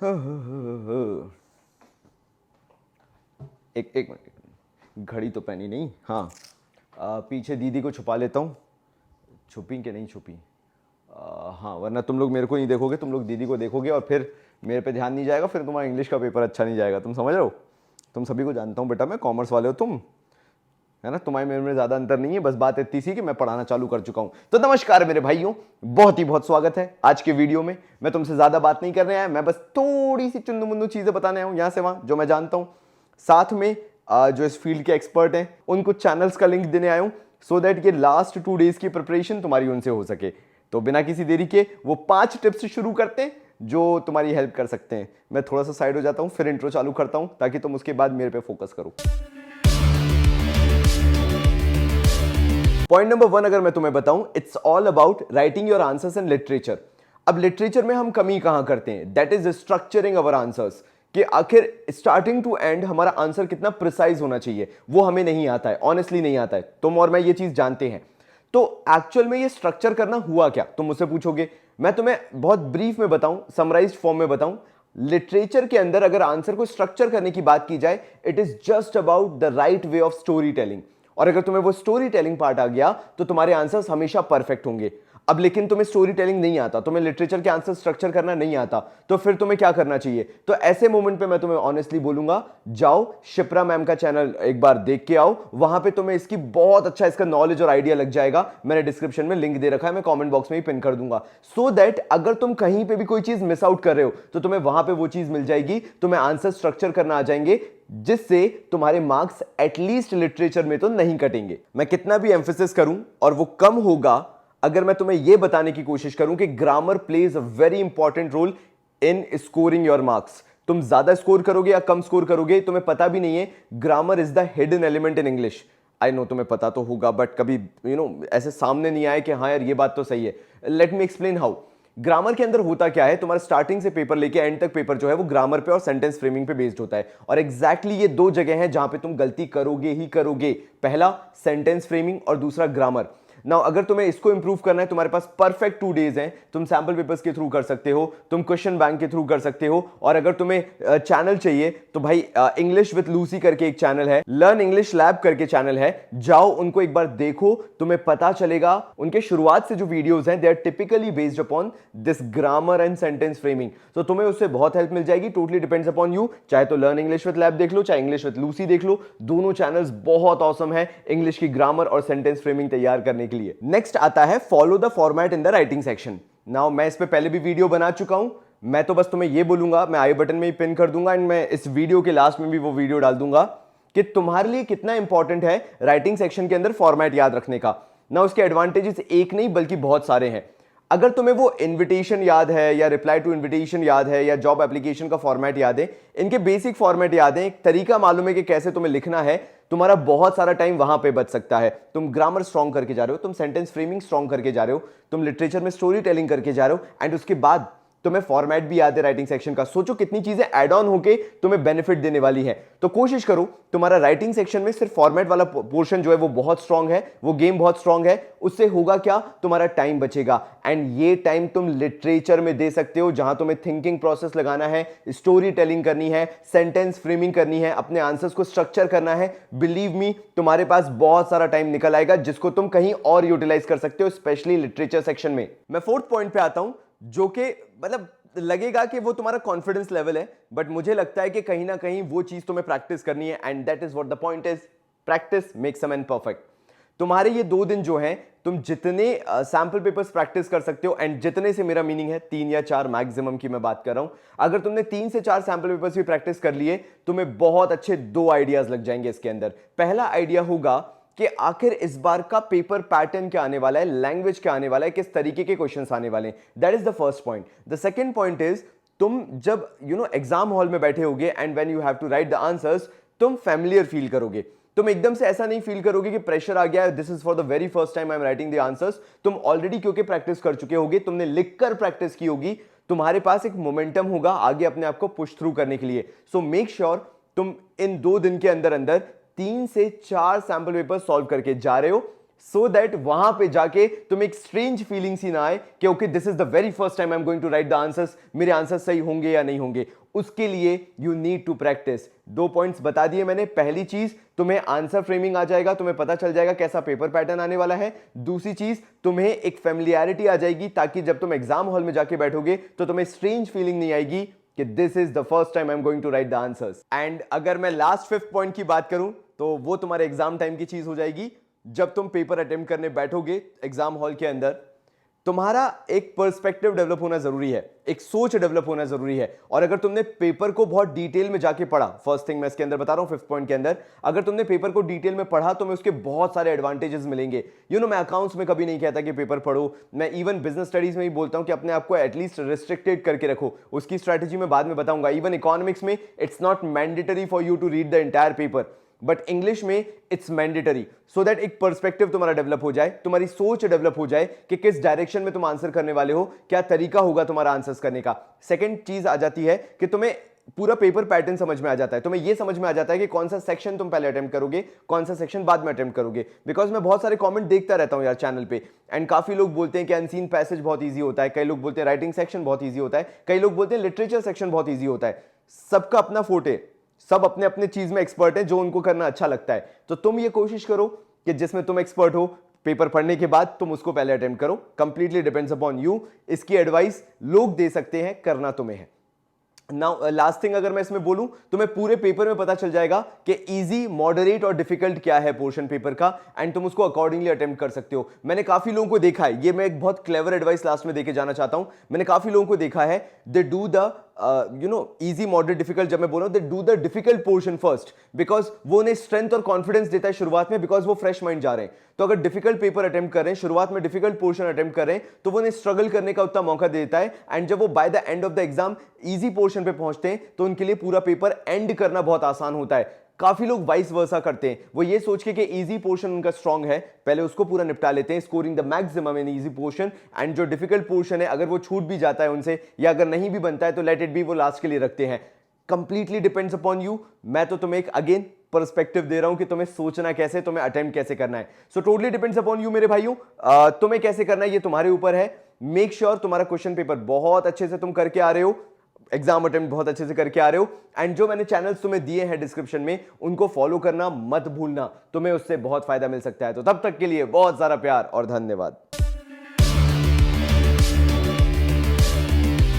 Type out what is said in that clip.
एक मिनट, घड़ी तो पहनी नहीं। हाँ, पीछे दीदी को छुपा लेता हूँ। छुपी कि नहीं छुपी? हाँ, वरना तुम लोग मेरे को नहीं देखोगे, तुम लोग दीदी को देखोगे और फिर मेरे पे ध्यान नहीं जाएगा, फिर तुम्हारा इंग्लिश का पेपर अच्छा नहीं जाएगा। तुम समझ रहे हो? तुम सभी को जानता हूँ बेटा, मैं कॉमर्स वाले हो तुम, है ना? तुम्हारे मेरे में ज्यादा अंतर नहीं है, बस बात इतनी सी कि मैं पढ़ाना चालू कर चुका हूं। तो नमस्कार मेरे भाइयों, बहुत ही बहुत स्वागत है आज के वीडियो में। मैं तुमसे ज्यादा बात नहीं करने आया, मैं बस थोड़ी सी चुन्नू मुन्नू चीजें बताने आया हूं यहां से वहां जो मैं जानता हूं। साथ में जो इस फील्ड के एक्सपर्ट हैं उनको चैनल्स का लिंक देने आया हूं, सो दैट ये लास्ट 2 डेज की प्रिपरेशन तुम्हारी उनसे हो सके। तो बिना किसी देरी के वो 5 टिप्स शुरू करते हैं जो तुम्हारी हेल्प कर सकते हैं। मैं थोड़ा सा साइड हो जाता हूं, फिर इंट्रो चालू करता हूं ताकि तुम उसके बाद मेरे पे फोकस करो। पॉइंट नंबर 1 अगर मैं तुम्हें बताऊं, it's all about writing your answers in literature. अब लिटरेचर में हम कमी कहां करते हैं? That is structuring our answers, कि आखिर स्टार्टिंग टू एंड हमारा आंसर कितना प्रिसाइज होना चाहिए, वो हमें नहीं आता है, ऑनेस्टली नहीं आता है। तुम और मैं ये चीज जानते हैं। तो एक्चुअल में ये स्ट्रक्चर करना हुआ क्या, तुम मुझसे पूछोगे। मैं तुम्हें बहुत ब्रीफ में बताऊं, समराइज्ड फॉर्म में बताऊं। लिटरेचर के अंदर अगर आंसर को स्ट्रक्चर करने की बात की जाए, it is just about the right way of story telling. और अगर तुम्हें वो स्टोरी टेलिंग पार्ट आ गया तो तुम्हारे आंसर्स हमेशा परफेक्ट होंगे। अब लेकिन तुम्हें स्टोरी टेलिंग नहीं आता, तुम्हें लिटरेचर के आंसर स्ट्रक्चर करना नहीं आता, तो फिर तुम्हें क्या करना चाहिए? तो ऐसे मोमेंट पे मैं तुम्हें ऑनेस्टली बोलूंगा, जाओ शिप्रा मैम का चैनल एक बार देख के आओ, वहां पे तुम्हें इसकी बहुत अच्छा इसका नॉलेज और आइडिया लग जाएगा। मैंने डिस्क्रिप्शन में लिंक दे रखा है, मैं कमेंट बॉक्स में ही पिन कर दूंगा, सो दैट अगर तुम कहीं पे भी कोई चीज मिस आउट कर रहे हो तो तुम्हें वहां पे वो चीज मिल जाएगी, तुम्हें आंसर स्ट्रक्चर करना आ जाएंगे, जिससे तुम्हारे मार्क्स एटलीस्ट लिटरेचर में तो नहीं कटेंगे। मैं कितना भी एम्फेसिस करूं और वो कम होगा अगर मैं तुम्हें यह बताने की कोशिश करूं कि grammar plays a very important role in scoring your marks. तुम ज्यादा स्कोर करोगे या कम स्कोर करोगे तुम्हें पता भी नहीं है। Grammar is the hidden element in English. I know तुम्हें पता तो होगा, बट कभी ऐसे सामने नहीं आया कि हाँ यार ये बात तो सही है। Let me explain how. Grammar के अंदर होता क्या है, तुम्हारा स्टार्टिंग से पेपर लेके एंड तक पेपर जो है वो ग्रामर पे और सेंटेंस फ्रेमिंग पे बेस्ड होता है। और एग्जैक्टली ये 2 जगह हैं जहां पे तुम गलती करोगे ही करोगे। पहला सेंटेंस फ्रेमिंग और दूसरा ग्रामर। नाउ अगर तुम्हें इसको इंप्रूव करना है, तुम्हारे पास परफेक्ट 2 डेज हैं। तुम सैंपल पेपर्स के थ्रू कर सकते हो, तुम क्वेश्चन बैंक के थ्रू कर सकते हो, और अगर तुम्हें चैनल चाहिए तो भाई इंग्लिश विद लूसी करके एक चैनल है, लर्न इंग्लिश लैब करके चैनल है, जाओ उनको एक बार देखो, तुम्हें पता चलेगा। उनके शुरुआत से जो वीडियोस हैं they are typically based upon this grammar and sentence framing. तो तुम्हें उससे बहुत हेल्प मिल जाएगी। Totally depends upon you. चाहे तो लर्न इंग्लिश विद लैब देख लो, चाहे इंग्लिश विद लूसी देख लो, दोनों चैनल्स बहुत ऑसम है इंग्लिश की ग्रामर और सेंटेंस फ्रेमिंग तैयार करने के लिए। नेक्स्ट आता है follow the format in the writing section. Now मैं इस पे पहले भी वीडियो बना चुका हूं, मैं तो बस तुम्हें ये बोलूंगा, मैं आई बटन में ही पिन कर दूंगा एंड मैं इस वीडियो के लास्ट में भी वो वीडियो डाल दूंगा कि तुम्हारे लिए कितना इंपॉर्टेंट है राइटिंग सेक्शन के अंदर फॉर्मेट याद रखने का। ना उसके एडवांटेजेस एक नहीं बल्कि बहुत सारे हैं। अगर तुम्हें वो इनविटेशन याद है या रिप्लाई टू इनविटेशन याद है या जॉब एप्लीकेशन का फॉर्मेट याद है, इनके बेसिक फॉर्मेट याद है, एक तरीका मालूम है कि कैसे तुम्हें लिखना है, तुम्हारा बहुत सारा टाइम वहां पे बच सकता है। तुम ग्रामर स्ट्रॉन्ग करके जा रहे हो, तुम सेंटेंस फ्रेमिंग स्ट्रॉन्ग करके जा रहे हो, तुम लिटरेचर में स्टोरी टेलिंग करके जा रहे हो, एंड उसके बाद तुम्हें फॉर्मेट भी याद है राइटिंग सेक्शन का। सोचो कितनी चीजें ऐड ऑन होके तुम्हें बेनिफिट देने वाली है। तो कोशिश करो तुम्हारा राइटिंग सेक्शन में सिर्फ फॉर्मेट वाला पोर्शन जो है वो बहुत स्ट्रांग है, वो गेम बहुत स्ट्रांग है। उससे होगा क्या, तुम्हारा टाइम बचेगा, एंड ये टाइम तुम लिटरेचर में दे सकते हो जहां तुम्हें थिंकिंग प्रोसेस लगाना है, स्टोरी टेलिंग करनी है, सेंटेंस फ्रेमिंग करनी है, अपने आंसर्स को स्ट्रक्चर करना है। बिलीव मी, तुम्हारे पास बहुत सारा टाइम निकल आएगा जिसको तुम कहीं और यूटिलाइज कर सकते हो, स्पेशली लिटरेचर सेक्शन में। मैं 4th पॉइंट पे आता हूं, जो कि मतलब लगेगा कि वो तुम्हारा कॉन्फिडेंस लेवल है, बट मुझे लगता है कि कहीं ना कहीं वो चीज तुम्हें प्रैक्टिस करनी है, and that is what the point is, practice makes a man perfect. तुम्हारे ये 2 दिन जो हैं, तुम जितने सैंपल पेपर्स प्रैक्टिस कर सकते हो, एंड जितने से मेरा मीनिंग है 3 या 4 मैक्सिमम की मैं बात कर रहा हूं। अगर तुमने 3 से 4 सैंपल पेपर्स भी प्रैक्टिस कर लिए, तुम्हें बहुत अच्छे 2 आइडियाज लग जाएंगे इसके अंदर। पहला आइडिया होगा कि आखिर इस बार का पेपर पैटर्न क्या आने वाला है, लैंग्वेज क्या आने वाला है, किस तरीके के क्वेश्चंस आने वाले हैं। That is the first point. The second point is, तुम जब एग्जाम हॉल में बैठे होगे and when you have to write the answers, तुम फैमिलियर फील करोगे। तुम एकदम से ऐसा नहीं फील करोगे कि प्रेशर आ गया है, this is for the very first time I am writing the answers. तुम ऑलरेडी क्योंकि प्रैक्टिस कर चुके होगे, तुमने लिखकर प्रैक्टिस की होगी, तुम्हारे पास एक मोमेंटम होगा आगे अपने आप को पुश थ्रू करने के लिए। सो मेक श्योर तुम इन 2 दिन के अंदर अंदर 3 से 4 सैंपल पेपर सॉल्व करके जा रहे हो। सो दैट वहां पे जाके तुम एक स्ट्रेंज फीलिंग सी ना आए कि okay this is the very first time I am going to write the answers, मेरे आंसर्स सही होंगे या नहीं होंगे। उसके लिए you need to practice. 2 points बता दिए मैंने। पहली चीज, तुम्हें आंसर फ्रेमिंग आ जाएगा, तुम्हें पता चल जाएगा कैसा पेपर पैटर्न आने वाला है। दूसरी चीज, तुम्हें एक फेमिलियरिटी आ जाएगी ताकि जब तुम एग्जाम हॉल में जाके बैठोगे तो तुम्हें स्ट्रेंज फीलिंग नहीं आएगी कि this is the first time I am going to write the answers. And अगर मैं लास्ट 5th पॉइंट की बात करूं तो वो तुम्हारे एग्जाम टाइम की चीज हो जाएगी। जब तुम पेपर अटेम्प्ट करने बैठोगे एग्जाम हॉल के अंदर, तुम्हारा एक पर्सपेक्टिव डेवलप होना जरूरी है, एक सोच डेवलप होना जरूरी है। और अगर तुमने पेपर को बहुत डिटेल में जाके पढ़ा, फर्स्ट थिंग मैं इसके अंदर बता रहा हूं 5th पॉइंट के अंदर, अगर तुमने पेपर को डिटेल में पढ़ा तो मैं उसके बहुत सारे एडवांटेजेस मिलेंगे। मैं अकाउंट्स में कभी नहीं कहता कि पेपर पढ़ो, मैं इवन बिजनेस स्टडीज में ही बोलता हूं कि अपने आप को एटलीस्ट रिस्ट्रिक्टेड करके रखो। उसकी स्ट्रेटेजी मैं बाद में बताऊंगा। इवन इकोनॉमिक्स में it's not mandatory for you to read the entire paper, but English में इट्स मैंडेटरी, सो दैट एक पर्सपेक्टिव तुम्हारा डेवलप हो जाए, तुम्हारी सोच डेवलप हो जाए कि किस डायरेक्शन में तुम आंसर करने वाले हो, क्या तरीका होगा तुम्हारा आंसर्स करने का। सेकंड चीज आ जाती है कि तुम्हें पूरा पेपर पैटर्न समझ में आ जाता है, तुम्हें यह समझ में आ जाता है कि कौन सा सेक्शन तुम पहले अटेम्प्ट करोगे, कौन सा सेक्शन बाद में अटेम्प्ट करोगे। बिकॉज मैं बहुत सारे कमेंट देखता रहता हूं यार चैनल पे, एंड काफी लोग बोलते हैं कि अनसीन पैसेज बहुत ईजी होता है, कई लोग बोलते हैं राइटिंग सेक्शन बहुत ईजी होता है, कई लोग बोलते हैं लिटरेचर सेक्शन बहुत ईजी होता है। सबका अपना फोटे, सब अपने अपने चीज में एक्सपर्ट है, जो उनको करना अच्छा लगता है। तो तुम ये कोशिश करो कि जिसमें तुम एक्सपर्ट हो, पेपर पढ़ने के बाद तुम उसको पहले अटेम्प्ट करो। Completely depends upon you. इसकी एडवाइस लोग दे सकते हैं, करना तुम्हें है। नाउ लास्ट थिंग अगर मैं इसमें बोलूं, तुम्हें पूरे पेपर में पता चल जाएगा कि इजी, मॉडरेट और डिफिकल्ट क्या है पोर्शन पेपर का, एंड तुम उसको अकॉर्डिंगली अटेम्प्ट कर सकते हो। मैंने काफी लोगों को देखा है, ये मैं एक बहुत क्लेवर एडवाइस लास्ट में देके जाना चाहता हूं। मैंने काफी लोगों को देखा है, they do the easy, moderate, difficult. जब मैं बोल रहा हूं they do the difficult portion first, because वो उन्हें स्ट्रेंथ और कॉन्फिडेंस देता है शुरुआत में, बिकॉज वो फ्रेश माइंड जा रहे हैं। तो अगर डिफिकल्ट पेपर अटेम्प्ट कर रहे हैं, शुरुआत में डिफिकल्ट पोर्शन अटेम्प्ट कर रहे हैं, तो वो उन्हें स्ट्रगल करने का उतना मौका देता है। एंड जब वो by the end of the exam easy portion पे पहुंचते हैं तो उनके लिए पूरा पेपर एंड करना बहुत आसान होता है। काफी लोग वाइस वर्सा करते हैं, वो ये सोच के कि इजी पोर्शन उनका स्ट्रांग है, पहले उसको पूरा निपटा लेते हैं, scoring the maximum in easy portion, and जो डिफिकल्ट पोर्शन है अगर वो छूट भी जाता है उनसे, या अगर नहीं भी बनता है तो लेट इट बी, वो लास्ट के लिए रखते हैं। Completely depends upon you. मैं तो तुम्हें एक अगेन पर्सपेक्टिव दे रहा हूं कि तुम्हें सोचना कैसे, तुम्हें अटेम्प्ट कैसे करना है। So totally depends upon you मेरे भाइयों। तुम्हें कैसे करना है ये तुम्हारे ऊपर है। मेक श्योर तुम्हारा क्वेश्चन पेपर बहुत अच्छे से तुम करके आ रहे हो, एग्जाम अटेम्प्ट बहुत अच्छे से करके आ रहे हो, एंड जो मैंने चैनल्स तुम्हें दिए हैं डिस्क्रिप्शन में उनको फॉलो करना मत भूलना, तुम्हें उससे बहुत फायदा मिल सकता है। तो तब तक के लिए बहुत सारा प्यार और धन्यवाद।